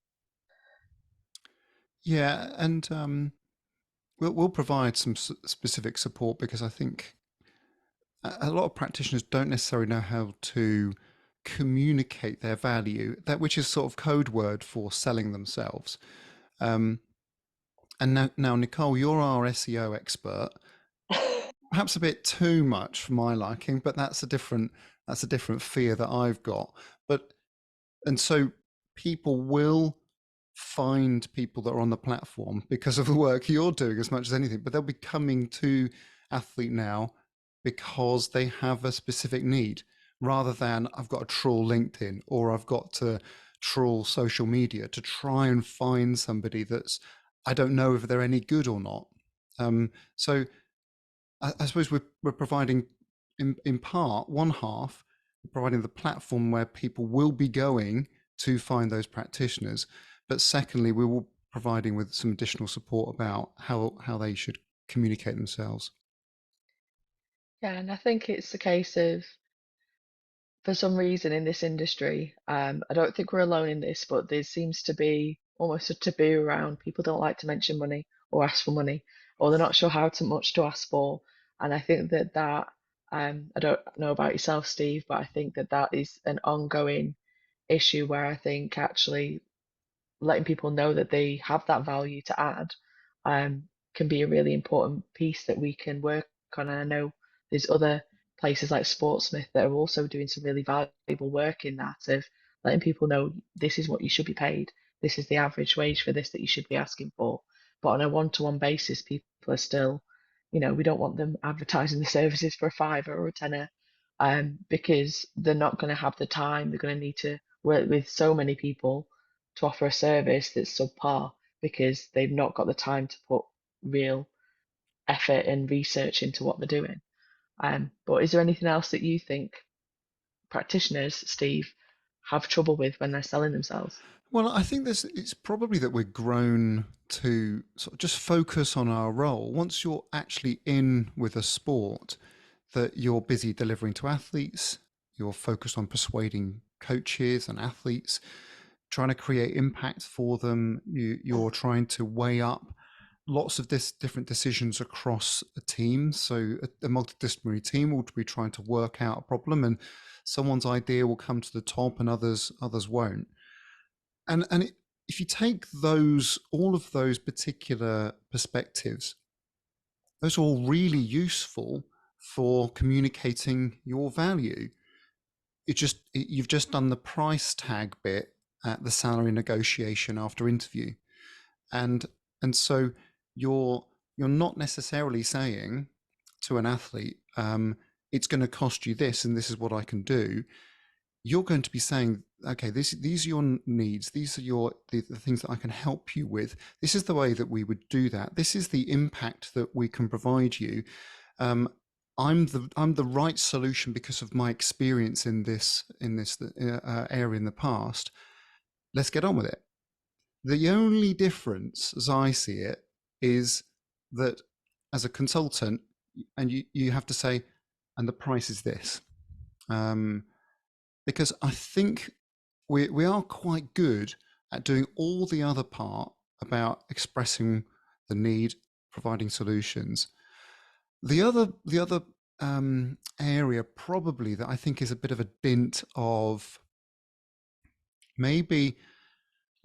Yeah, and we'll provide some specific support, because I think a lot of practitioners don't necessarily know how to communicate their value, that which is sort of code word for selling themselves. And now, Nicole, you're our SEO expert. Perhaps a bit too much for my liking, but that's a different fear that I've got. And so people will find people that are on the platform because of the work you're doing as much as anything, but they'll be coming to Athlete Now because they have a specific need, rather than I've got to trawl LinkedIn or I've got to trawl social media to try and find somebody that's, I don't know if they're any good or not. So I suppose we're providing, in part, one half, providing the platform where people will be going to find those practitioners, but secondly, we will providing with some additional support about how they should communicate themselves. Yeah, and I think it's a case of, for some reason in this industry, I don't think we're alone in this, but there seems to be almost a taboo around, people don't like to mention money or ask for money, or they're not sure how much to ask for. And I think that I don't know about yourself, Steve, but I think that is an ongoing issue where I think actually letting people know that they have that value to add um, can be a really important piece that we can work on. And I know there's other places like Sportsmith that are also doing some really valuable work in that, of letting people know this is what you should be paid, this is the average wage for this that you should be asking for. But on a one-to-one basis, people are still, we don't want them advertising the services for a fiver or a tenner, because they're not going to have the time. They're going to need to work with so many people to offer a service that's subpar, because they've not got the time to put real effort and research into what they're doing. But is there anything else that you think practitioners, Steve, have trouble with when they're selling themselves? Well, I think it's probably that we're grown to sort of just focus on our role. Once you're actually in with a sport, that you're busy delivering to athletes, you're focused on persuading coaches and athletes, trying to create impact for them. You're trying to weigh up lots of different decisions across a team. So a multidisciplinary team will be trying to work out a problem, and someone's idea will come to the top and others won't. And if you take all of those particular perspectives, those are all really useful for communicating your value. You've just done the price tag bit at the salary negotiation after interview, and so you're not necessarily saying to an athlete, it's going to cost you this, and this is what I can do. You're going to be saying, okay, these are your needs. These are the things that I can help you with. This is the way that we would do that. This is the impact that we can provide you. I'm the right solution because of my experience in this area in the past. Let's get on with it. The only difference, as I see it, is that as a consultant, and you have to say, and the price is this. Because I think we are quite good at doing all the other part about expressing the need, providing solutions. The other area probably that I think is a bit of a dint of maybe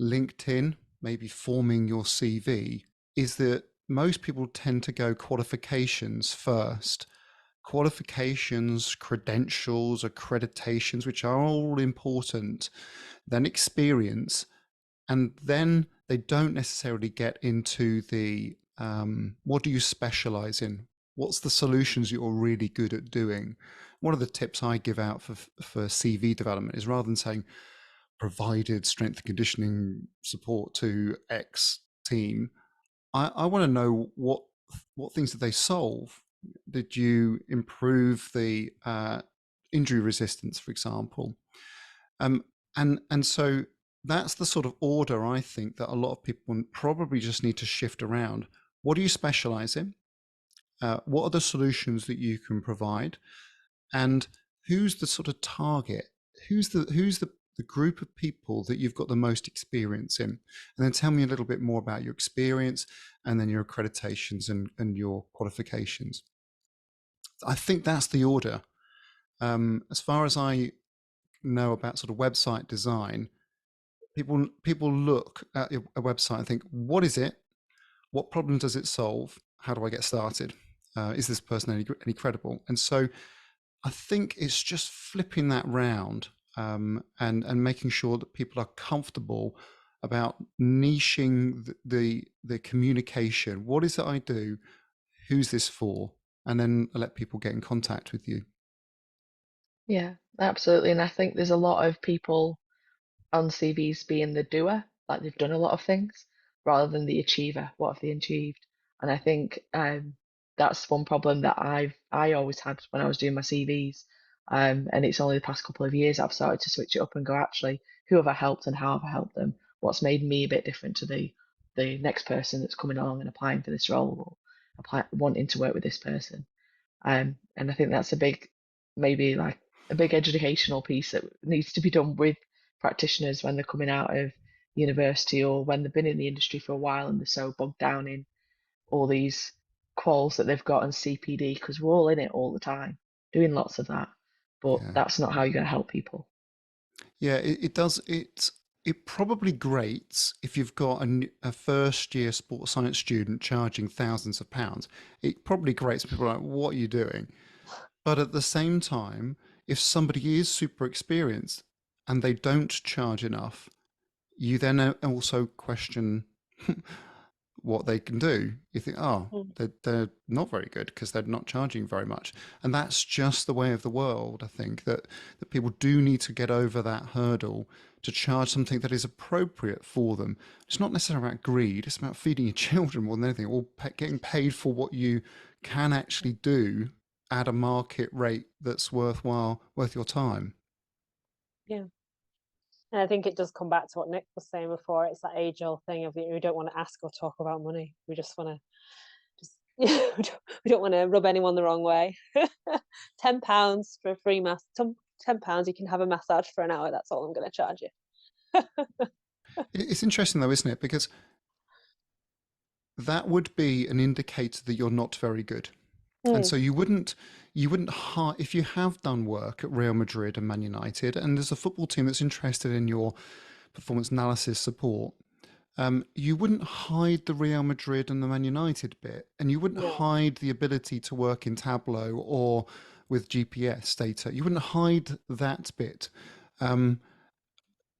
LinkedIn, maybe forming your CV, is that most people tend to go qualifications first. Qualifications, credentials, accreditations, which are all important, then experience, and then they don't necessarily get into the what do you specialize in? What's the solutions you're really good at doing? One of the tips I give out for CV development is, rather than saying provided strength and conditioning support to X team, I want to know what things did they solve? Did you improve the injury resistance, for example? Um, and so that's the sort of order I think that a lot of people probably just need to shift around. What do you specialize in? What are the solutions that you can provide? And who's the sort of target? Who's the group of people that you've got the most experience in? And then tell me a little bit more about your experience and then your accreditations and your qualifications. I think that's the order. As far as I know about sort of website design, people look at a website and think, what is it? What problem does it solve? How do I get started? Is this person any credible? And so I think it's just flipping that round, and making sure that people are comfortable about niching the communication. What is it I do? Who's this for? And then let people get in contact with you. Yeah, absolutely. And I think there's a lot of people on CVs being the doer, like they've done a lot of things, rather than the achiever. What have they achieved? And I think that's one problem that I always had when I was doing my CVs. And it's only the past couple of years I've started to switch it up and go, actually, who have I helped and how have I helped them? What's made me a bit different to the next person that's coming along and applying for this role, or wanting to work with this person? And I think that's a big, maybe like a big educational piece that needs to be done with practitioners when they're coming out of university, or when they've been in the industry for a while and they're so bogged down in all these quals that they've got and CPD, because we're all in it all the time, doing lots of that. But Yeah. that's not how you're going to help people. Yeah, it does. It probably grates if you've got a first year sports science student charging thousands of pounds. It probably grates people like, what are you doing? But at the same time, if somebody is super experienced and they don't charge enough, you then also question what they can do. You think, oh, Mm. they're not very good because they're not charging very much. And that's just the way of the world. I think that people do need to get over that hurdle to charge something that is appropriate for them. It's not necessarily about greed, it's about feeding your children more than anything, or getting paid for what you can actually do at a market rate that's worth your time. Yeah. And I think it does come back to what Nick was saying before. It's that age-old thing of, we don't want to ask or talk about money. We just want to we don't want to rub anyone the wrong way. £10 for a free £10, you can have a massage for an hour. That's all I'm going to charge you. It's interesting though, isn't it? Because that would be an indicator that you're not very good. And Mm, so you wouldn't hire, if you have done work at Real Madrid and Man United, and there's a football team that's interested in your performance analysis support, you wouldn't hide the Real Madrid and the Man United bit, and you wouldn't no. hide the ability to work in Tableau or with GPS data. You wouldn't hide that bit. Um,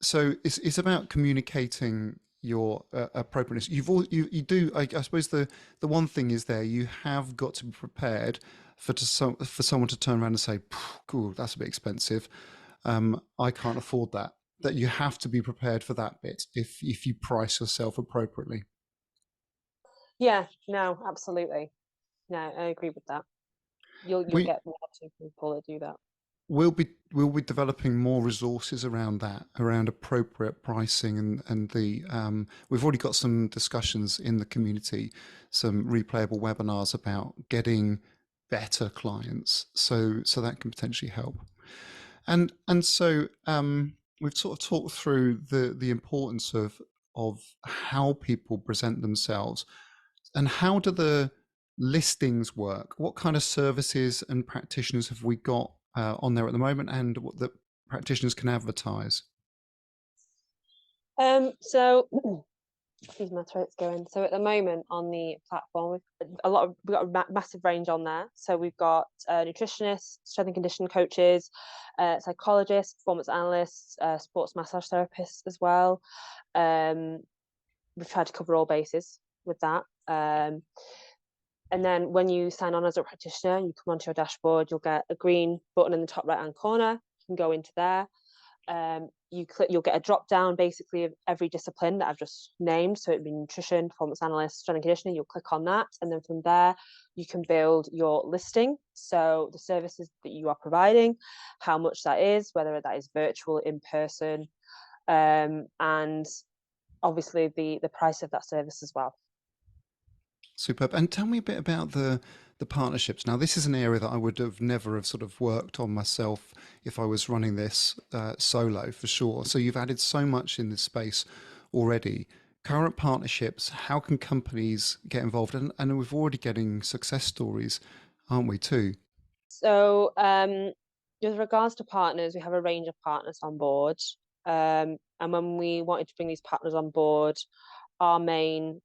so it's about communicating your appropriateness. You do. I suppose the one thing is there. You have got to be prepared for someone to turn around and say, "Cool, that's a bit expensive. I can't afford that." That you have to be prepared for that bit if you price yourself appropriately. Yeah, no, absolutely. No, I agree with that. You'll We get one or two people that do that. we'll be developing more resources around that, around appropriate pricing, and the we've already got some discussions in the community, some replayable webinars about getting better clients, so that can potentially help. And so we've sort of talked through the importance of how people present themselves, and how do the listings work? What kind of services and practitioners have we got on there at the moment, and what the practitioners can advertise? So excuse my throat's going. So at the moment on the platform, we've got a massive range on there. So we've got nutritionists, strength and conditioning coaches, psychologists, performance analysts, sports massage therapists as well. We've tried to cover all bases with that. And then when you sign on as a practitioner, you come onto your dashboard, you'll get a green button in the top right hand corner. You can go into there. You'll get a drop down basically of every discipline that I've just named. So it'd be nutrition, performance analyst, strength and conditioning. You'll click on that, and then from there you can build your listing. So the services that you are providing, how much that is, whether that is virtual, in person, and obviously the price of that service as well. Superb. And tell me a bit about the partnerships. Now, this is an area that I would have never have sort of worked on myself if I was running this solo, for sure. So you've added so much in this space already. Current partnerships, how can companies get involved? And we're already getting success stories, aren't we, too? So with regards to partners, we have a range of partners on board. And when we wanted to bring these partners on board, our main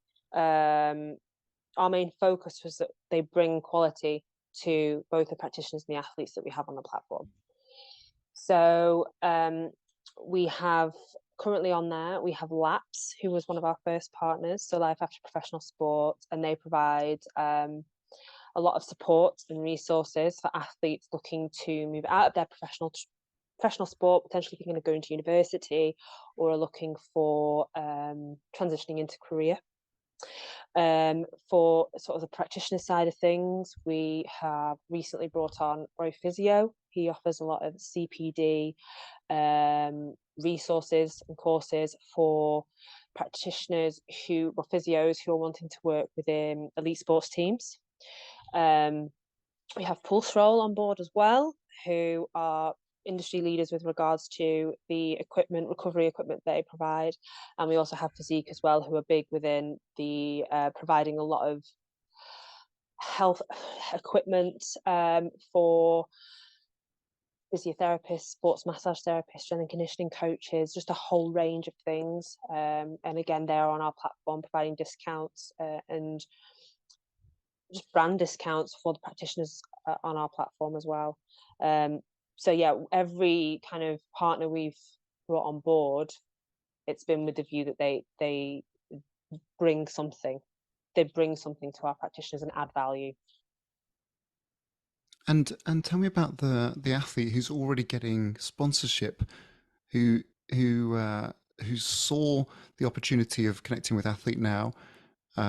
focus was that they bring quality to both the practitioners and the athletes that we have on the platform. So we have currently on there, we have LAPS, who was one of our first partners, so Life After Professional Sport, and they provide a lot of support and resources for athletes looking to move out of their professional sport, potentially thinking of going to university, or are looking for transitioning into career. For sort of the practitioner side of things, we have recently brought on Roy Physio. He offers a lot of CPD resources and courses for practitioners physios who are wanting to work within elite sports teams. We have Pulse Roll on board as well, who are industry leaders with regards to the recovery equipment they provide. And we also have Physique as well, who are big within the providing a lot of health equipment for physiotherapists, sports massage therapists, strength and conditioning coaches, just a whole range of things. And again, they're on our platform providing discounts and just brand discounts for the practitioners on our platform as well. So yeah, every kind of partner we've brought on board, it's been with the view that they bring something. They bring something to our practitioners and add value. And tell me about the athlete who's already getting sponsorship, who saw the opportunity of connecting with Athlete Now.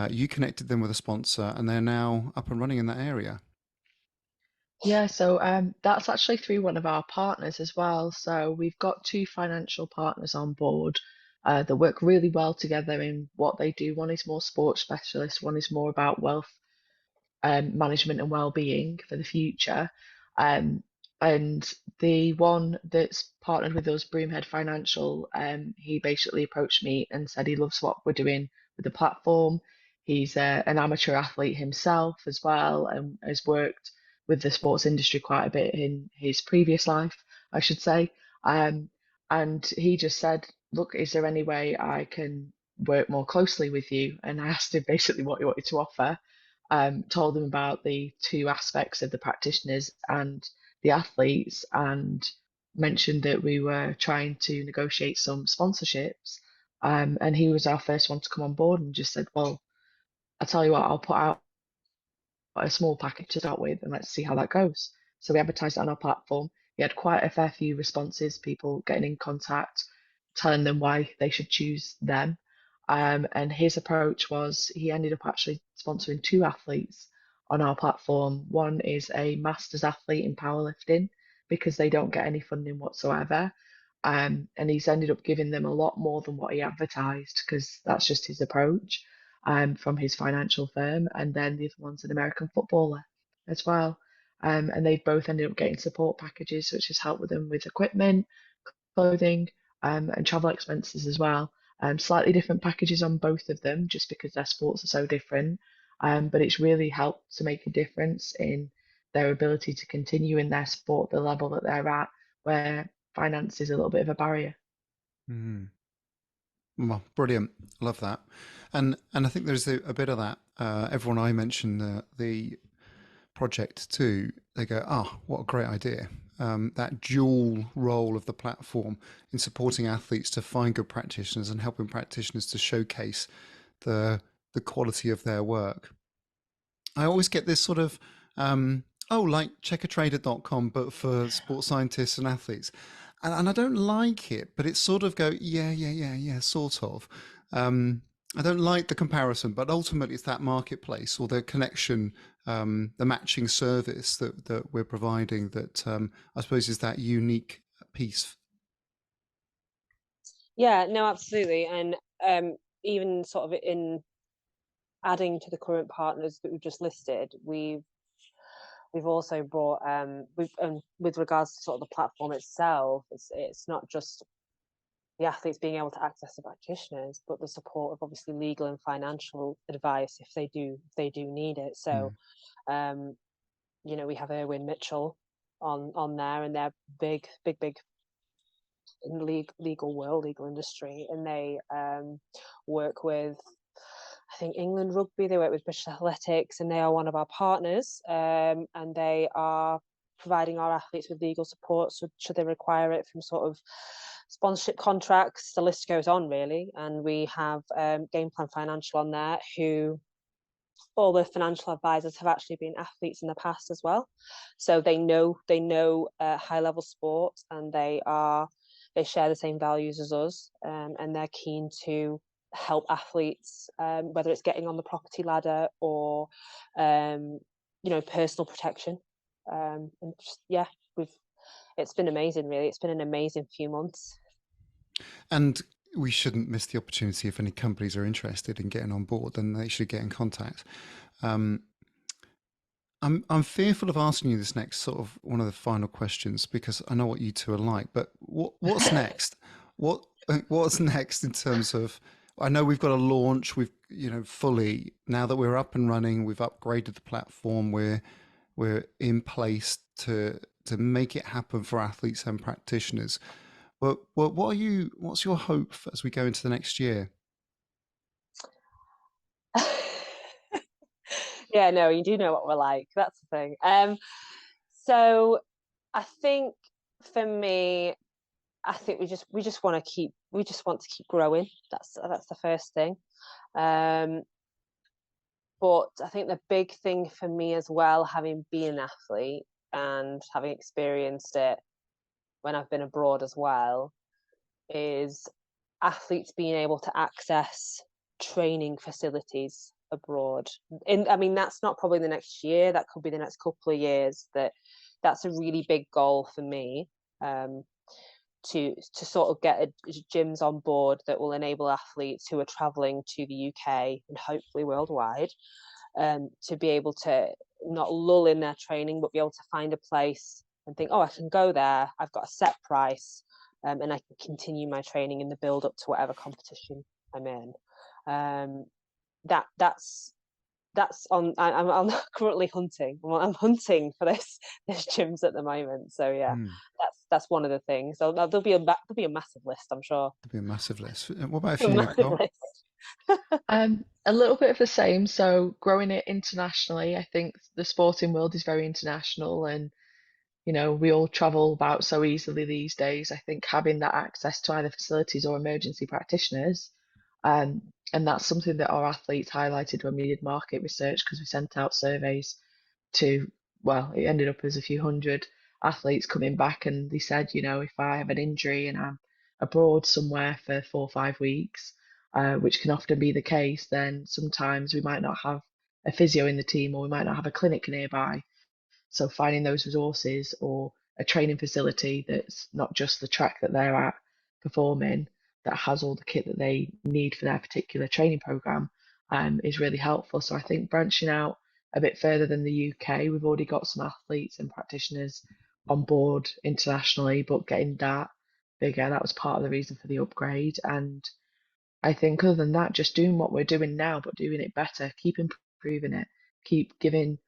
You connected them with a sponsor, and they're now up and running in that area. Yeah, so that's actually through one of our partners as well. So we've got two financial partners on board that work really well together in what they do. One is more sports specialist, one is more about wealth management and well-being for the future. Um, and the one that's partnered with us, Broomhead Financial, he basically approached me and said he loves what we're doing with the platform. He's an amateur athlete himself as well, and has worked with the sports industry quite a bit in his previous life, I should say. And he just said, "Look, is there any way I can work more closely with you?" And I asked him basically what he wanted to offer, told them about the two aspects of the practitioners and the athletes, and mentioned that we were trying to negotiate some sponsorships. And he was our first one to come on board and just said, "Well, I'll tell you what, I'll put out a small package to start with and let's see how that goes." So we advertised it on our platform. We had quite a fair few responses, people getting in contact, telling them why they should choose them. And his approach was he ended up actually sponsoring two athletes on our platform. One is a master's athlete in powerlifting because they don't get any funding whatsoever. And he's ended up giving them a lot more than what he advertised because that's just his approach from his financial firm. And then the other one's an American footballer as well. And they both ended up getting support packages, which has helped with them with equipment, clothing, and travel expenses as well. Slightly different packages on both of them, just because their sports are so different. But it's really helped to make a difference in their ability to continue in their sport, the level that they're at, where finance is a little bit of a barrier. Mm. Well, brilliant. Love that. And I think there's a bit of that. Everyone I mention the project to, they go, oh, what a great idea. That dual role of the platform in supporting athletes to find good practitioners and helping practitioners to showcase the the quality of their work. I always get this sort of, oh, like checkertrader.com, but for sports scientists and athletes. And I don't like it, but it's sort of go, yeah, yeah, yeah, yeah, sort of. Um, I don't like the comparison, but ultimately it's that marketplace or the connection, the matching service that we're providing that I suppose is that unique piece. Yeah, no, absolutely. And even sort of in adding to the current partners that we've just listed, we've also brought we've with regards to sort of the platform itself, it's not just the athletes being able to access the practitioners, but the support of obviously legal and financial advice if they do need it. Mm. So we have Erwin Mitchell on there, and they're big in the legal world, legal industry, and they work with, I think, England Rugby. They work with British Athletics, and they are one of our partners. And they are providing our athletes with legal support, so should they require it, from sort of sponsorship contracts. The list goes on, really. And we have Game Plan Financial on there, who all the financial advisors have actually been athletes in the past as well, so they know high level sport, and they share the same values as us, and they're keen to help athletes, whether it's getting on the property ladder or personal protection. And just, yeah, we've it's been amazing, really. It's been an amazing few months. And we shouldn't miss the opportunity. If any companies are interested in getting on board, then they should get in contact. Um, I'm fearful of asking you this next sort of one of the final questions because I know what you two are like. But what's next? What's next in terms of? I know we've got a launch. We've fully now that we're up and running. We've upgraded the platform. We're in place to make it happen for athletes and practitioners. But what are you? What's your hope as we go into the next year? Yeah, no, you do know what we're like. That's the thing. So I think, for me, I think we just want to keep growing. That's the first thing. Um, but I think the big thing for me as well, having been an athlete and having experienced it when I've been abroad as well, is athletes being able to access training facilities abroad. I mean, that's not probably the next year. That could be the next couple of years. That's a really big goal for me. To sort of get gyms on board that will enable athletes who are traveling to the UK and hopefully worldwide, to be able to not lull in their training, but be able to find a place and think, oh, I can go there. I've got a set price, and I can continue my training in the build up to whatever competition I'm in. That's on. I'm currently hunting. I'm hunting for this gyms at the moment. So yeah, Hmm. that's one of the things. So there'll be a massive list, I'm sure. There'll be a massive list. What about A you, massive Nicole? list. A little bit of the same. So growing it internationally, I think the sporting world is very international, and we all travel about so easily these days. I think having that access to either facilities or emergency practitioners, and that's something that our athletes highlighted when we did market research because we sent out surveys to, well, it ended up as a few hundred athletes coming back, and they said, if I have an injury and I'm abroad somewhere for 4 or 5 weeks, which can often be the case, then sometimes we might not have a physio in the team or we might not have a clinic nearby. So finding those resources or a training facility that's not just the track that they're at performing, that has all the kit that they need for their particular training program, is really helpful. So I think branching out a bit further than the UK, we've already got some athletes and practitioners on board internationally, but getting that bigger, that was part of the reason for the upgrade. And I think other than that, just doing what we're doing now, but doing it better, keep improving it, keep giving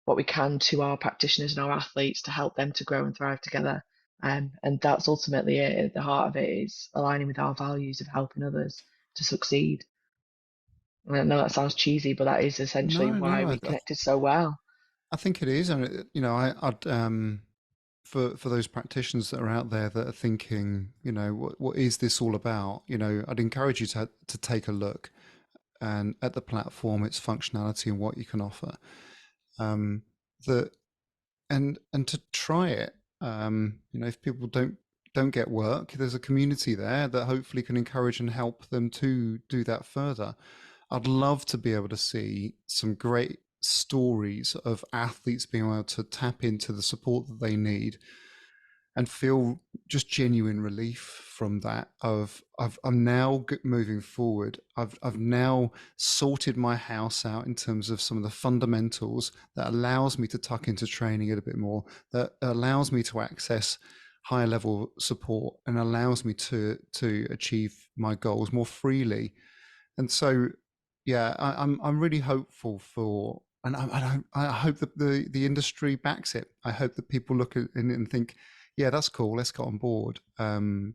what we can to our practitioners and our athletes to help them to grow and thrive together. And that's ultimately it. At the heart of it is aligning with our values of helping others to succeed. And I know that sounds cheesy, but that is essentially No, why no, we connected so well. I think it is. And I'd for those practitioners that are out there that are thinking, what is this all about? I'd encourage you to take a look and at the platform, its functionality and what you can offer. That and to try it. If people don't get work, there's a community there that hopefully can encourage and help them to do that further. I'd love to be able to see some great stories of athletes being able to tap into the support that they need and feel just genuine relief from that. I'm now moving forward. I've now sorted my house out in terms of some of the fundamentals that allows me to tuck into training a little bit more, that allows me to access higher level support and allows me to achieve my goals more freely. And so, yeah, I'm really hopeful for, and I hope that the industry backs it. I hope that people look at it and think, yeah, that's cool. Let's get on board,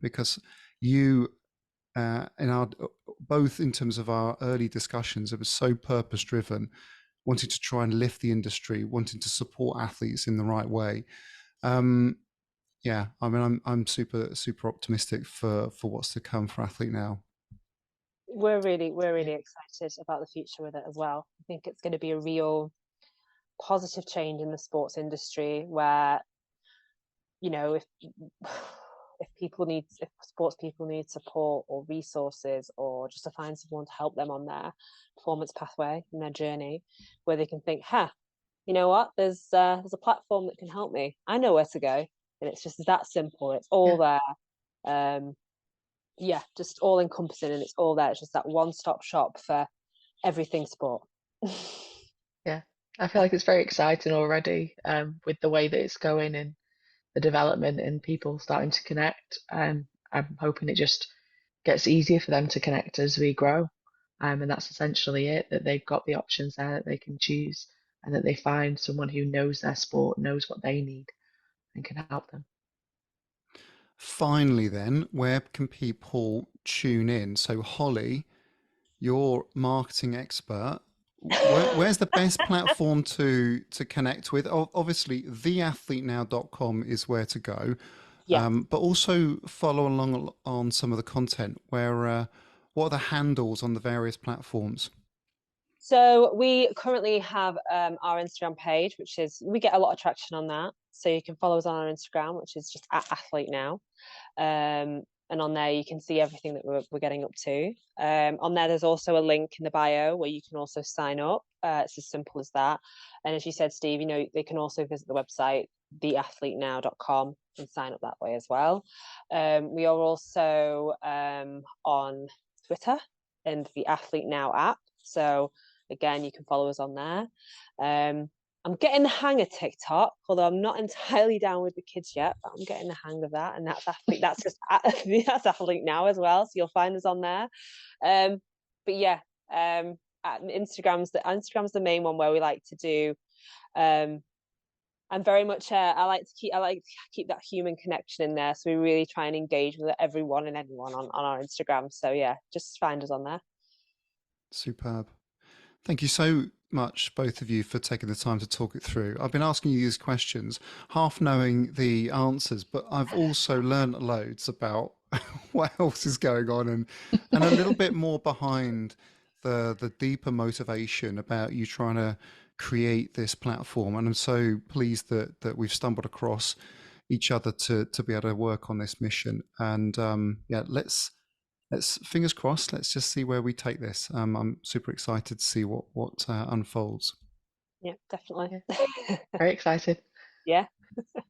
because you, in our both in terms of our early discussions, it was so purpose driven, wanting to try and lift the industry, wanting to support athletes in the right way. Yeah, I mean, I'm super optimistic for what's to come for Athlete Now. We're really Yeah, excited about the future with it as well. I think it's going to be a real positive change in the sports industry where, if if sports people need support or resources or just to find someone to help them on their performance pathway and their journey, where they can think, you know what, there's a platform that can help me. I know where to go, and it's just that simple. It's all yeah, there. Yeah, just all encompassing, and it's all there. It's just that one-stop shop for everything sport. yeah. I feel like it's very exciting already, with the way that it's going and the development and people starting to connect. I'm hoping it just gets easier for them to connect as we grow. And that's essentially it, that they've got the options there that they can choose and that they find someone who knows their sport, knows what they need and can help them. Finally, then, where can people tune in? So, Holly, you're marketing expert. Where's the best platform to connect with? Obviously, theathletenow.com is where to go, Yeah. but also follow along on some of the content. What are the handles on the various platforms? So we currently have our Instagram page, which is, we get a lot of traction on that. So you can follow us on our Instagram, which is just at Athlete Now. And on there you can see everything that we're getting up to. On there's also a link in the bio where you can also sign up. It's as simple as that. And as you said, Steve, they can also visit the website theathletenow.com and sign up that way as well. We are also on Twitter and the Athlete Now app. So again, you can follow us on there. I'm getting the hang of TikTok, although I'm not entirely down with the kids yet, but I'm getting the hang of that. And that's Athlete. That's just that's Athlete Now as well. So you'll find us on there. But yeah, Instagram's the main one where we like to do. I'm very much I like to keep that human connection in there. So we really try and engage with everyone and anyone on our Instagram. So yeah, just find us on there. Superb. Thank you so much, both of you, for taking the time to talk it through. I've been asking you these questions, half knowing the answers, but I've also learned loads about what else is going on and a little bit more behind the deeper motivation about you trying to create this platform. And I'm so pleased that we've stumbled across each other to be able to work on this mission. And yeah, let's fingers crossed. Let's just see where we take this. I'm super excited to see what unfolds. Yeah, definitely. Yeah, very excited. Yeah.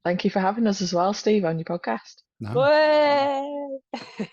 Thank you for having us as well, Steve, on your podcast. No, Way!